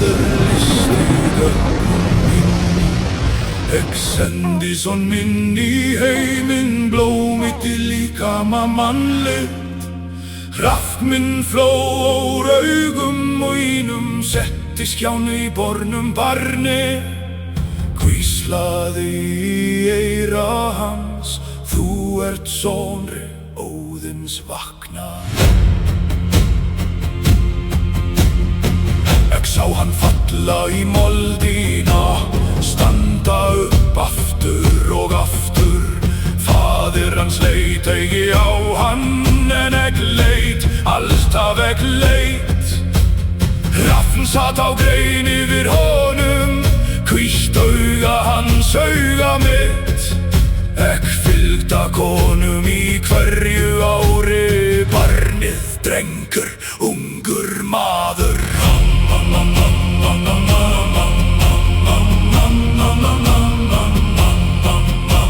faðir listiga Ek sendi son minn í heiminn, blóð mitt í líkama mannlegt. Kraft minn fló úr augum og ínum, setti skjánu í bornum barni. Hvíslaði í eyra hans, þú ert sonri Óðins vakna. Ek sá hann falla í moldina, standa upp aftur og aftur. Faðir hans leit eigi á hann, en ek leit, alltaf ek leit. Rafn satt á grein yfir honum, hvítt auga hans auga mitt. Ek fylgda konum í hverju ári, barnið drengur, ungur maður.